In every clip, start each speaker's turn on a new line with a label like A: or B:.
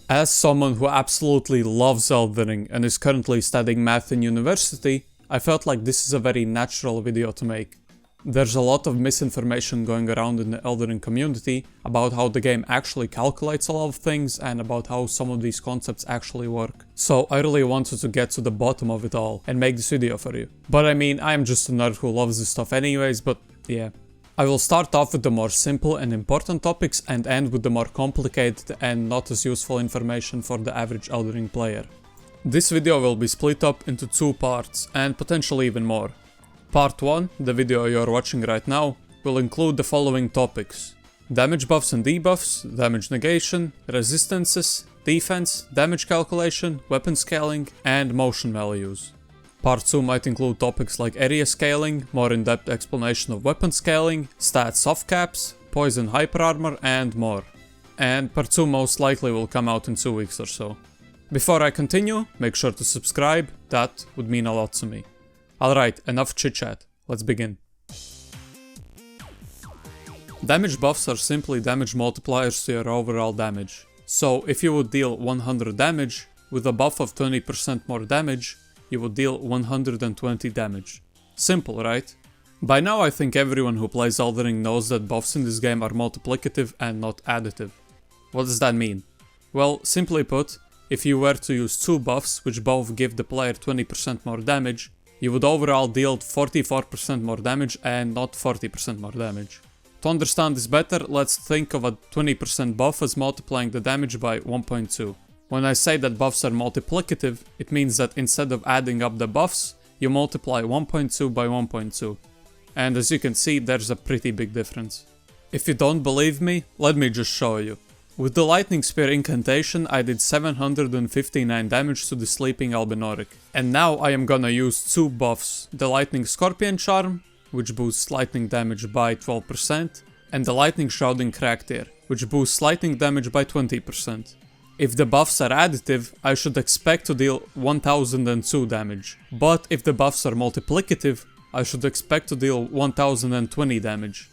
A: As someone who absolutely loves Elden Ring and is currently studying math in university, I felt like this is a very natural video to make. There's a lot of misinformation going around in the Elden Ring community about how the game actually calculates a lot of things and about how some of these concepts actually work. So I really wanted to get to the bottom of it all and make this video for you. But I mean, I'm just a nerd who loves this stuff anyways, but yeah. I will start off with the more simple and important topics and end with the more complicated and not as useful information for the average Elden Ring player. This video will be split up into two parts and potentially even more. Part 1, the video you're watching right now, will include the following topics: damage buffs and debuffs, damage negation, resistances, defense, damage calculation, weapon scaling, and motion values. Part 2 might include topics like area scaling, more in-depth explanation of weapon scaling, stats soft caps, poison hyper armor, and more. And part 2 most likely will come out in 2 weeks or so. Before I continue, make sure to subscribe, that would mean a lot to me. Alright, enough chit chat, let's begin. Damage buffs are simply damage multipliers to your overall damage. So if you would deal 100 damage, with a buff of 20% more damage, you would deal 120 damage. Simple, right? By now I think everyone who plays Elden Ring knows that buffs in this game are multiplicative and not additive. What does that mean? Well, simply put, if you were to use two buffs which both give the player 20% more damage, you would overall deal 44% more damage and not 40% more damage. To understand this better, let's think of a 20% buff as multiplying the damage by 1.2. When I say that buffs are multiplicative, it means that instead of adding up the buffs, you multiply 1.2 by 1.2. And as you can see, there's a pretty big difference. If you don't believe me, let me just show you. With the Lightning Spear incantation, I did 759 damage to the sleeping Albinoric. And now I am gonna use two buffs, the Lightning Scorpion Charm, which boosts lightning damage by 12%, and the Lightning Shrouding Cracktear, which boosts lightning damage by 20%. If the buffs are additive, I should expect to deal 1002 damage, but if the buffs are multiplicative, I should expect to deal 1020 damage.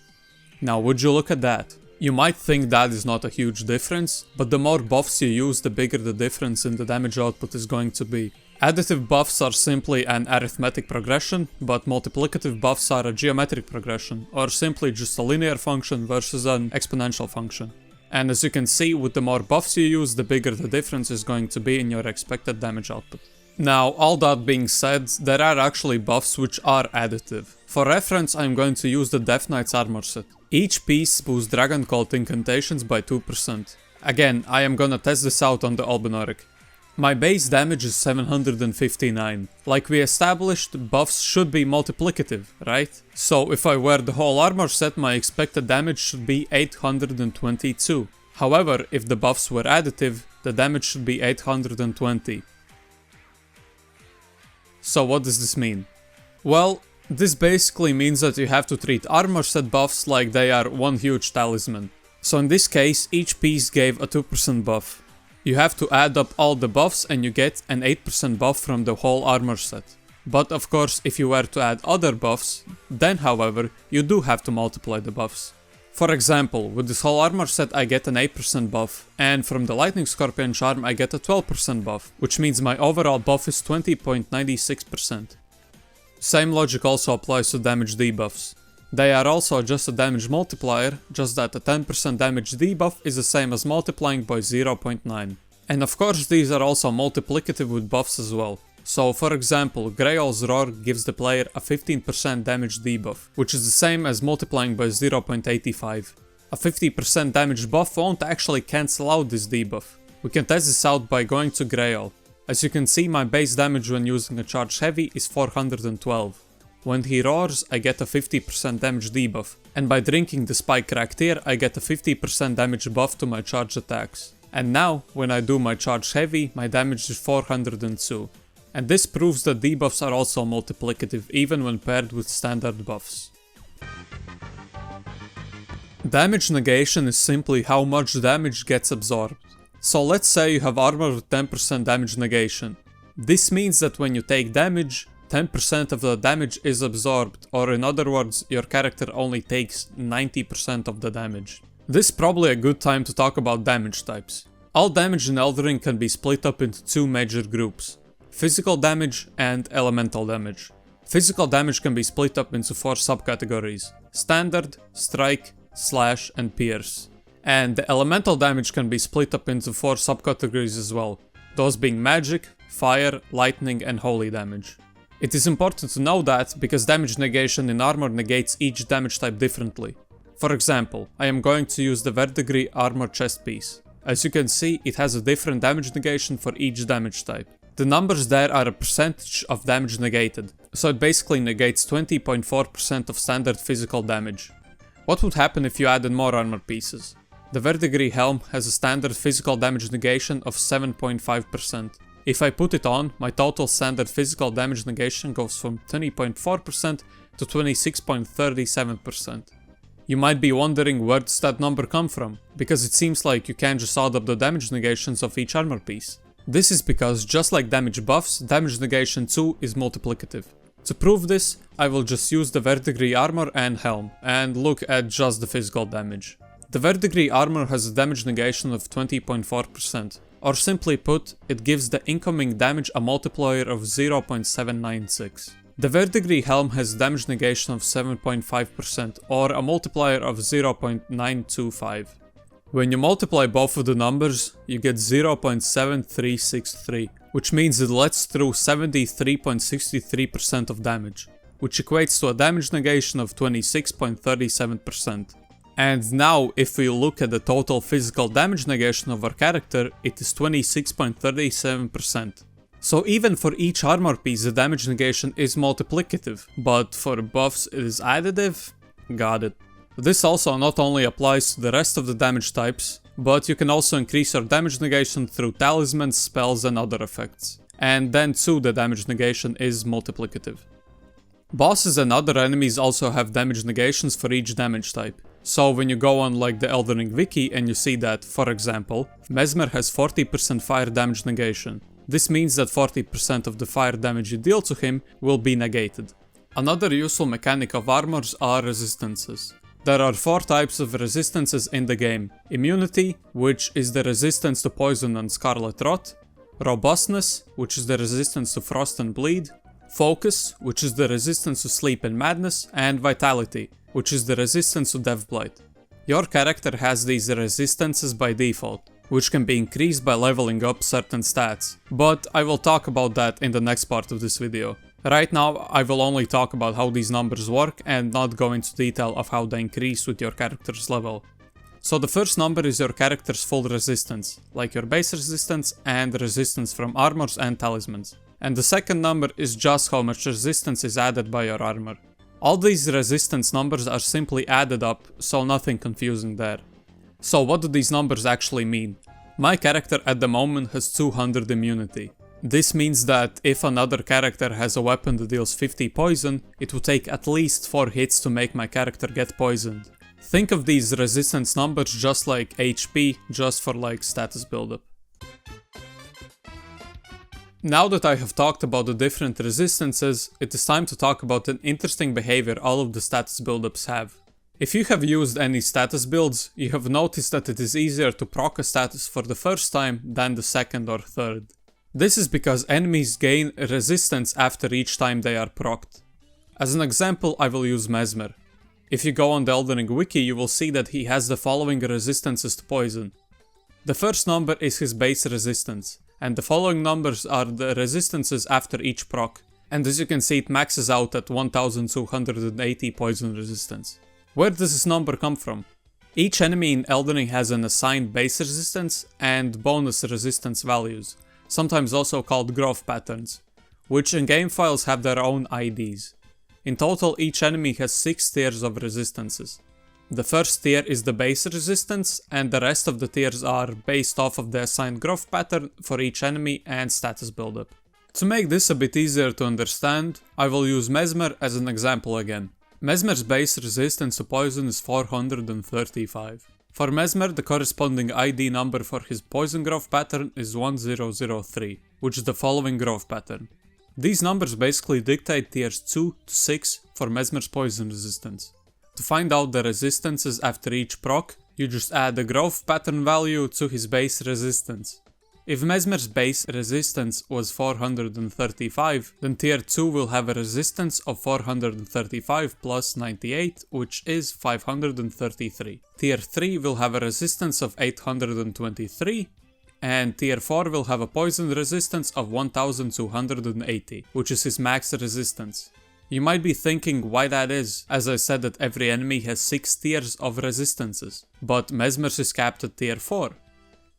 A: Now would you look at that? You might think that is not a huge difference, but the more buffs you use, the bigger the difference in the damage output is going to be. Additive buffs are simply an arithmetic progression, but multiplicative buffs are a geometric progression, or simply just a linear function versus an exponential function. And as you can see, with the more buffs you use, the bigger the difference is going to be in your expected damage output. Now, all that being said, there are actually buffs which are additive. For reference, I'm going to use the Death Knight's armor set. Each piece boosts Dragon Cult incantations by 2%. Again, I am gonna test this out on the Albinoric. My base damage is 759. Like we established, buffs should be multiplicative, right? So if I wear the whole armor set, my expected damage should be 822. However, if the buffs were additive, the damage should be 820. So what does this mean? Well, this basically means that you have to treat armor set buffs like they are one huge talisman. So in this case, each piece gave a 2% buff. You have to add up all the buffs and you get an 8% buff from the whole armor set. But of course, if you were to add other buffs, then however, you do have to multiply the buffs. For example, with this whole armor set I get an 8% buff, and from the Lightning Scorpion Charm I get a 12% buff, which means my overall buff is 20.96%. Same logic also applies to damage debuffs. They are also just a damage multiplier, just that a 10% damage debuff is the same as multiplying by 0.9. And of course these are also multiplicative with buffs as well. So for example, Grail's Roar gives the player a 15% damage debuff, which is the same as multiplying by 0.85. A 50% damage buff won't actually cancel out this debuff. We can test this out by going to Grail. As you can see, my base damage when using a charge heavy is 412. When he roars, I get a 50% damage debuff, and by drinking the Spike Cracktear, I get a 50% damage buff to my charge attacks. And now, when I do my charge heavy, my damage is 402. And this proves that debuffs are also multiplicative even when paired with standard buffs. Damage negation is simply how much damage gets absorbed. So let's say you have armor with 10% damage negation. This means that when you take damage, 10% of the damage is absorbed, or in other words, your character only takes 90% of the damage. This is probably a good time to talk about damage types. All damage in Elden Ring can be split up into two major groups: physical damage and elemental damage. Physical damage can be split up into 4 subcategories: standard, strike, slash, and pierce. And the elemental damage can be split up into 4 subcategories as well, those being magic, fire, lightning, and holy damage. It is important to know that because damage negation in armor negates each damage type differently. For example, I am going to use the verdigris armor chest piece. As you can see, it has a different damage negation for each damage type. The numbers there are a percentage of damage negated, so it basically negates 20.4% of standard physical damage. What would happen if you added more armor pieces? The verdigris helm has a standard physical damage negation of 7.5%. If I put it on, my total standard physical damage negation goes from 20.4% to 26.37%. You might be wondering where does that number come from, because it seems like you can't just add up the damage negations of each armor piece. This is because, just like damage buffs, damage negation too is multiplicative. To prove this, I will just use the verdigris armor and helm, and look at just the physical damage. The verdigris armor has a damage negation of 20.4%, or simply put, it gives the incoming damage a multiplier of 0.796. The verdigris helm has damage negation of 7.5%, or a multiplier of 0.925. When you multiply both of the numbers, you get 0.7363, which means it lets through 73.63% of damage, which equates to a damage negation of 26.37%. And now, if we look at the total physical damage negation of our character, it is 26.37%. So even for each armor piece, the damage negation is multiplicative, but for buffs it is additive? Got it. This also not only applies to the rest of the damage types, but you can also increase your damage negation through talismans, spells, and other effects. And then too, the damage negation is multiplicative. Bosses and other enemies also have damage negations for each damage type. So when you go on like the Elden Ring wiki and you see that, for example, Mesmer has 40% fire damage negation. This means that 40% of the fire damage you deal to him will be negated. Another useful mechanic of armors are resistances. There are 4 types of resistances in the game: immunity, which is the resistance to poison and scarlet rot; robustness, which is the resistance to frost and bleed; focus, which is the resistance to sleep and madness; and vitality, which is the resistance to deathblight. Your character has these resistances by default, which can be increased by leveling up certain stats, but I will talk about that in the next part of this video. Right now, I will only talk about how these numbers work and not go into detail of how they increase with your character's level. So the first number is your character's full resistance, like your base resistance and resistance from armors and talismans. And the second number is just how much resistance is added by your armor. All these resistance numbers are simply added up, so nothing confusing there. So what do these numbers actually mean? My character at the moment has 200 immunity. This means that if another character has a weapon that deals 50 poison, it would take at least 4 hits to make my character get poisoned. Think of these resistance numbers just like HP, just for like status buildup. Now that I have talked about the different resistances, it is time to talk about an interesting behavior all of the status buildups have. If you have used any status builds, you have noticed that it is easier to proc a status for the first time than the second or third. This is because enemies gain resistance after each time they are procced. As an example, I will use Mesmer. If you go on the Elden Ring wiki, you will see that he has the following resistances to poison. The first number is his base resistance, and the following numbers are the resistances after each proc, and as you can see it maxes out at 1280 poison resistance. Where does this number come from? Each enemy in Elden Ring has an assigned base resistance and bonus resistance values, sometimes also called growth patterns, which in game files have their own IDs. In total, each enemy has 6 tiers of resistances. The first tier is the base resistance, and the rest of the tiers are based off of the assigned growth pattern for each enemy and status buildup. To make this a bit easier to understand, I will use Mesmer as an example again. Mesmer's base resistance to poison is 435. For Mesmer, the corresponding ID number for his poison growth pattern is 1003, which is the following growth pattern. These numbers basically dictate tiers 2 to 6 for Mesmer's poison resistance. To find out the resistances after each proc, You just add the growth pattern value to his base resistance. If Mesmer's base resistance was 435, then tier 2 will have a resistance of 435 plus 98, which is 533. Tier 3 will have a resistance of 823, and tier 4 will have a poison resistance of 1280, which is his max resistance. You might be thinking why that is, as I said that every enemy has 6 tiers of resistances, but Mesmer's is capped at tier 4.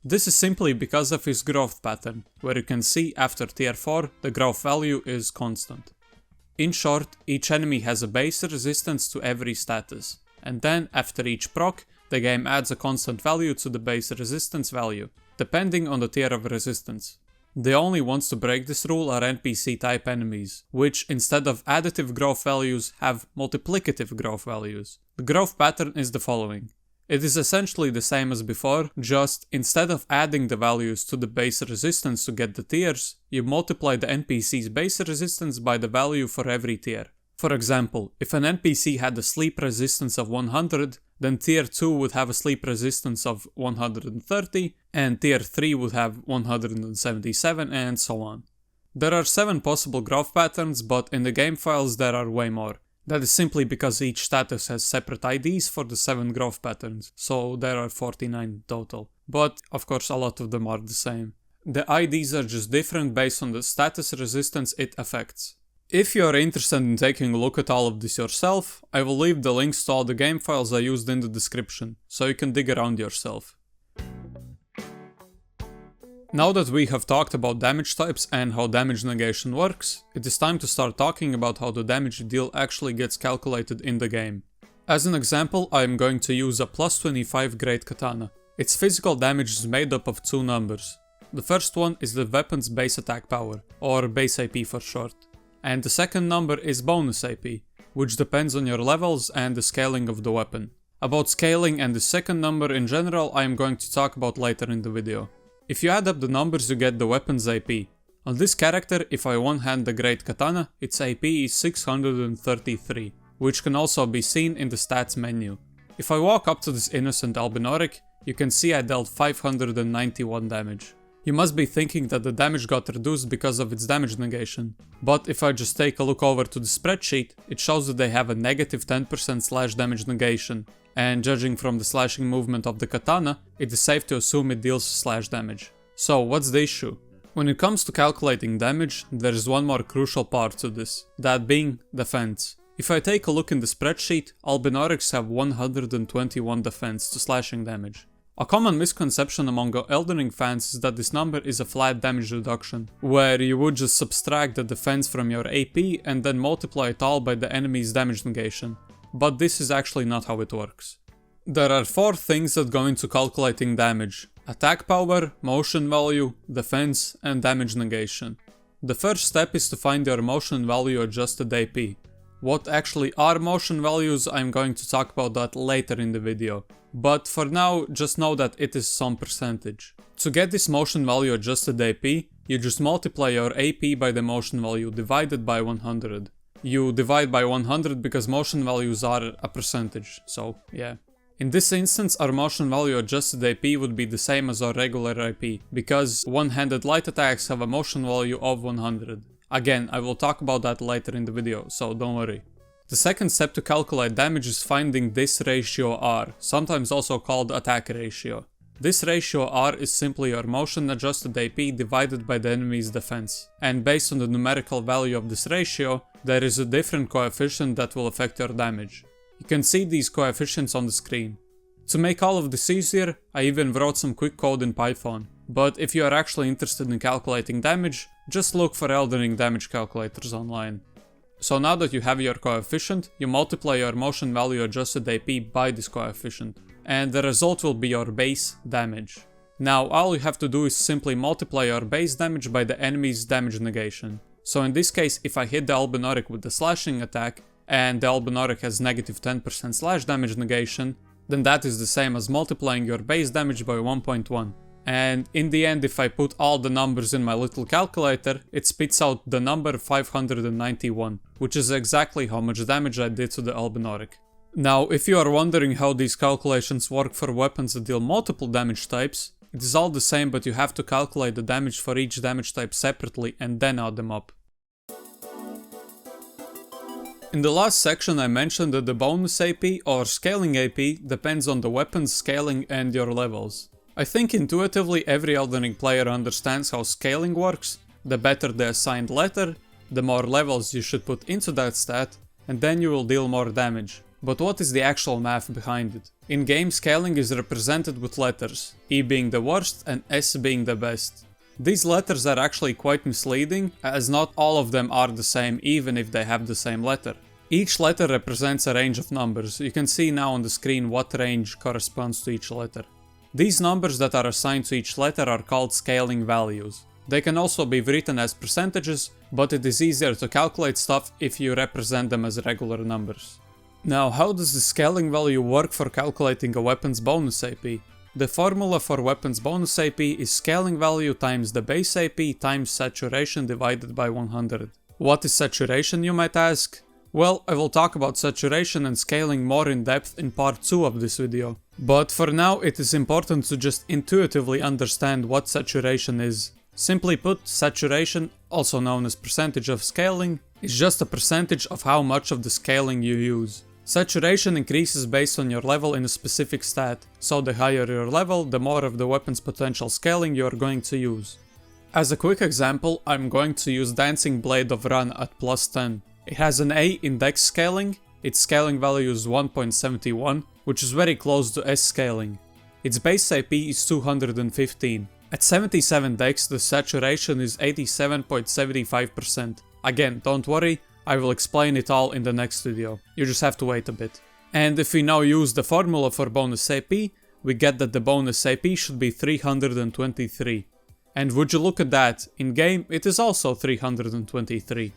A: This is simply because of his growth pattern, where you can see after tier 4 the growth value is constant. In short, each enemy has a base resistance to every status, and then after each proc, the game adds a constant value to the base resistance value, depending on the tier of resistance. The only ones to break this rule are NPC type enemies, which instead of additive growth values have multiplicative growth values. The growth pattern is the following. It is essentially the same as before, just instead of adding the values to the base resistance to get the tiers, you multiply the NPC's base resistance by the value for every tier. For example, if an NPC had a sleep resistance of 100, then tier 2 would have a sleep resistance of 130, and tier 3 would have 177, and so on. There are 7 possible growth patterns, but in the game files there are way more. That is simply because each status has separate IDs for the 7 growth patterns, so there are 49 total. But of course a lot of them are the same. The IDs are just different based on the status resistance it affects. If you are interested in taking a look at all of this yourself, I will leave the links to all the game files I used in the description, so you can dig around yourself. Now that we have talked about damage types and how damage negation works, it is time to start talking about how the damage you deal actually gets calculated in the game. As an example, I am going to use a plus 25 Great Katana. Its physical damage is made up of 2 numbers. The first one is the weapon's base attack power, or base AP for short. And the second number is bonus AP, which depends on your levels and the scaling of the weapon. About scaling and the second number in general I am going to talk about later in the video. If you add up the numbers you get the weapon's AP. On this character, if I one-hand the Great Katana, its AP is 633, which can also be seen in the stats menu. If I walk up to this innocent Albinoric, you can see I dealt 591 damage. You must be thinking that the damage got reduced because of its damage negation, but if I just take a look over to the spreadsheet, it shows that they have a negative 10% slash damage negation, and judging from the slashing movement of the katana, it is safe to assume it deals slash damage. So what's the issue? When it comes to calculating damage, there is one more crucial part to this, that being defense. If I take a look in the spreadsheet, Albinorics have 121 defense to slashing damage. A common misconception among Elden Ring fans is that this number is a flat damage reduction, where you would just subtract the defense from your AP and then multiply it all by the enemy's damage negation. But this is actually not how it works. There are 4 things that go into calculating damage: attack power, motion value, defense, and damage negation. The first step is to find your motion value adjusted AP. What actually are motion values, I'm going to talk about that later in the video. But for now, just know that it is some percentage. To get this motion value adjusted AP, you just multiply your AP by the motion value divided by 100. You divide by 100 because motion values are a percentage, so yeah. In this instance, our motion value adjusted AP would be the same as our regular AP, because one-handed light attacks have a motion value of 100. Again, I will talk about that later in the video, so don't worry. The second step to calculate damage is finding this ratio R, sometimes also called attack ratio. This ratio R is simply your motion adjusted AP divided by the enemy's defense, and based on the numerical value of this ratio, there is a different coefficient that will affect your damage. You can see these coefficients on the screen. To make all of this easier, I even wrote some quick code in Python, but if you are actually interested in calculating damage, just look for Elden Ring damage calculators online. So now that you have your coefficient, you multiply your motion value adjusted AP by this coefficient, and the result will be your base damage. Now all you have to do is simply multiply your base damage by the enemy's damage negation. So in this case, if I hit the Albinoric with the slashing attack, and the Albinoric has negative 10% slash damage negation, then that is the same as multiplying your base damage by 1.1. And in the end, if I put all the numbers in my little calculator, it spits out the number 591, which is exactly how much damage I did to the Albinoric. Now, if you are wondering how these calculations work for weapons that deal multiple damage types, it is all the same, but you have to calculate the damage for each damage type separately and then add them up. In the last section I mentioned that the bonus AP or scaling AP depends on the weapon's scaling and your levels. I think intuitively every Elden Ring player understands how scaling works. The better the assigned letter, the more levels you should put into that stat, and then you will deal more damage. But what is the actual math behind it? In game, scaling is represented with letters, E being the worst and S being the best. These letters are actually quite misleading, as not all of them are the same even if they have the same letter. Each letter represents a range of numbers. You can see now on the screen what range corresponds to each letter. These numbers that are assigned to each letter are called scaling values. They can also be written as percentages, but it is easier to calculate stuff if you represent them as regular numbers. Now, how does the scaling value work for calculating a weapon's bonus AP? The formula for weapon's bonus AP is scaling value times the base AP times saturation divided by 100. What is saturation, you might ask? Well, I will talk about saturation and scaling more in depth in part 2 of this video. But for now, it is important to just intuitively understand what saturation is. Simply put, saturation, also known as percentage of scaling, is just a percentage of how much of the scaling you use. Saturation increases based on your level in a specific stat, so the higher your level, the more of the weapon's potential scaling you are going to use. As a quick example, I'm going to use Dancing Blade of Run at plus 10. It has an A in Dex scaling, its scaling value is 1.71, which is very close to S scaling. Its base AP is 215. At 77 Dex, the saturation is 87.75%. Again, don't worry, I will explain it all in the next video, you just have to wait a bit. And if we now use the formula for bonus AP, we get that the bonus AP should be 323. And would you look at that, in game it is also 323.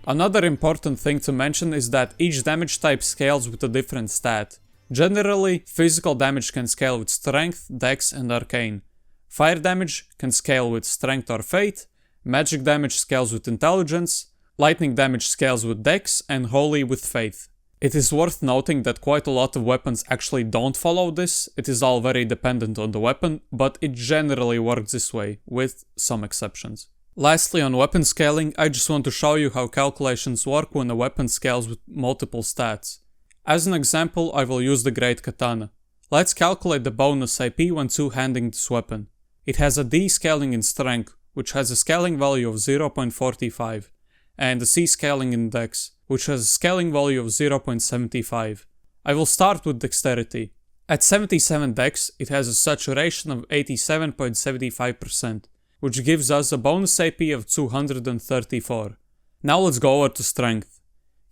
A: Another important thing to mention is that each damage type scales with a different stat. Generally, physical damage can scale with strength, dex and arcane. Fire damage can scale with strength or fate, magic damage scales with intelligence, lightning damage scales with dex, and holy with faith. It is worth noting that quite a lot of weapons actually don't follow this, it is all very dependent on the weapon, but it generally works this way, with some exceptions. Lastly, on weapon scaling, I just want to show you how calculations work when a weapon scales with multiple stats. As an example, I will use the Great Katana. Let's calculate the bonus AP when two-handing this weapon. It has a D scaling in strength, which has a scaling value of 0.45, and a C scaling in dex, which has a scaling value of 0.75. I will start with dexterity. At 77 dex, it has a saturation of 87.75%, which gives us a bonus AP of 234. Now let's go over to strength.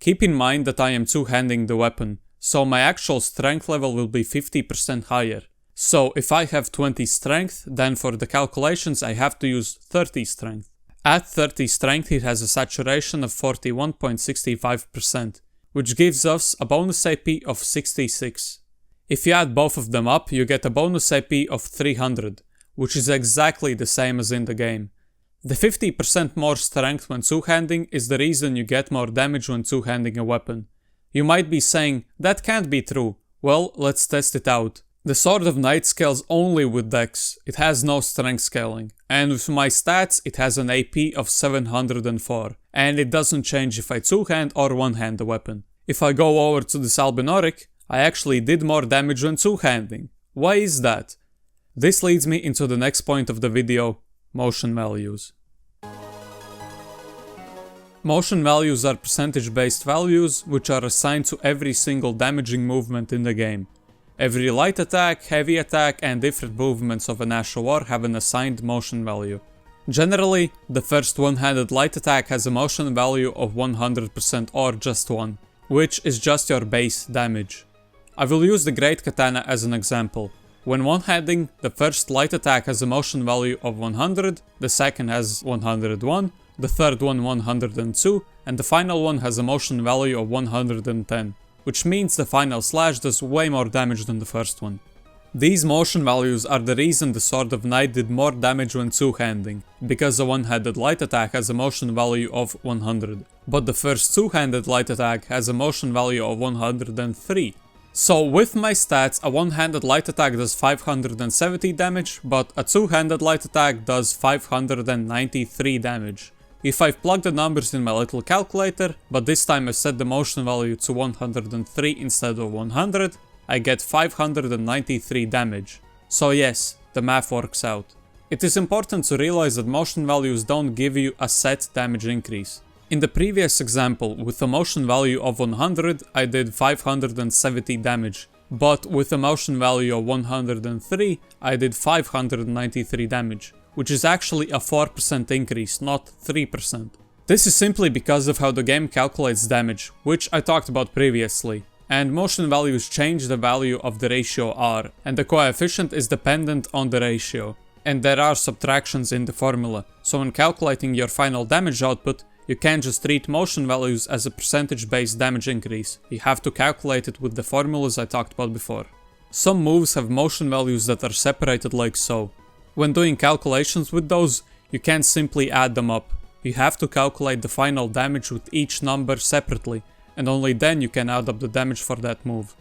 A: Keep in mind that I am two-handing the weapon, so my actual strength level will be 50% higher. So if I have 20 strength, then for the calculations I have to use 30 strength. At 30 strength it has a saturation of 41.65%, which gives us a bonus AP of 66. If you add both of them up, you get a bonus AP of 300, which is exactly the same as in the game. The 50% more strength when two-handing is the reason you get more damage when two-handing a weapon. You might be saying, that can't be true. Well, let's test it out. The Sword of Knight scales only with dex, it has no strength scaling, and with my stats it has an AP of 704, and it doesn't change if I two-hand or one-hand the weapon. If I go over to this Albinoric, I actually did more damage when two-handing. Why is that? This leads me into the next point of the video, motion values. Motion values are percentage-based values which are assigned to every single damaging movement in the game. Every light attack, heavy attack and different movements of an Ash of War have an assigned motion value. Generally, the first one-handed light attack has a motion value of 100% or just 1, which is just your base damage. I will use the Great Katana as an example. When one-handing, the first light attack has a motion value of 100, the second has 101, the third one 102, and the final one has a motion value of 110. Which means the final slash does way more damage than the first one. These motion values are the reason the Sword of Knight did more damage when two-handing, because a one-handed light attack has a motion value of 100, but the first two-handed light attack has a motion value of 103. So with my stats, a one-handed light attack does 570 damage, but a two-handed light attack does 593 damage. If I've plugged the numbers in my little calculator, but this time I set the motion value to 103 instead of 100, I get 593 damage. So yes, the math works out. It is important to realize that motion values don't give you a set damage increase. In the previous example, with a motion value of 100, I did 570 damage, but with a motion value of 103, I did 593 damage, which is actually a 4% increase, not 3%. This is simply because of how the game calculates damage, which I talked about previously. And motion values change the value of the ratio R, and the coefficient is dependent on the ratio. And there are subtractions in the formula, so when calculating your final damage output, you can't just treat motion values as a percentage-based damage increase. You have to calculate it with the formulas I talked about before. Some moves have motion values that are separated like so. When doing calculations with those, you can't simply add them up. You have to calculate the final damage with each number separately, and only then you can add up the damage for that move.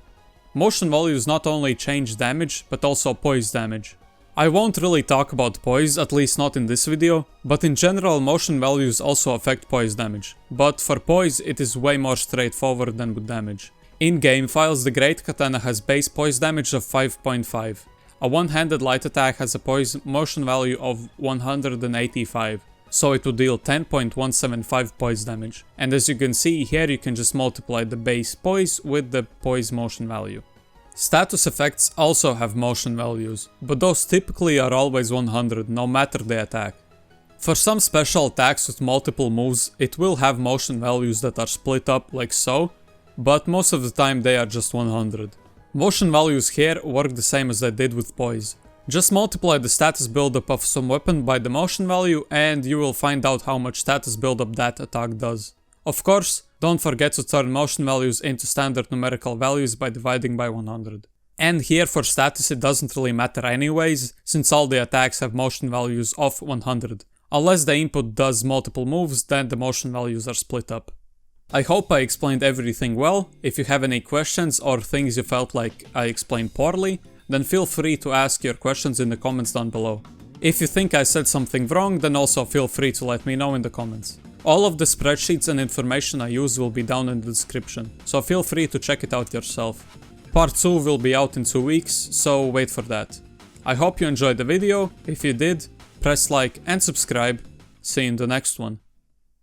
A: Motion values not only change damage, but also poise damage. I won't really talk about poise, at least not in this video, but in general motion values also affect poise damage. But for poise it is way more straightforward than with damage. In game files, the Great Katana has base poise damage of 5.5. A one-handed light attack has a poise motion value of 185. So it would deal 10.175 poise damage. And as you can see here, you can just multiply the base poise with the poise motion value. Status effects also have motion values, but those typically are always 100 no matter the attack. For some special attacks with multiple moves, it will have motion values that are split up like so, but most of the time they are just 100. Motion values here work the same as I did with poise. Just multiply the status buildup of some weapon by the motion value and you will find out how much status buildup that attack does. Of course, don't forget to turn motion values into standard numerical values by dividing by 100. And here for status it doesn't really matter anyways, since all the attacks have motion values of 100. Unless the input does multiple moves, then the motion values are split up. I hope I explained everything well. If you have any questions or things you felt like I explained poorly, then feel free to ask your questions in the comments down below. If you think I said something wrong, then also feel free to let me know in the comments. All of the spreadsheets and information I use will be down in the description, so feel free to check it out yourself. Part 2 will be out in 2 weeks, so wait for that. I hope you enjoyed the video. If you did, press like and subscribe. See you in the next one.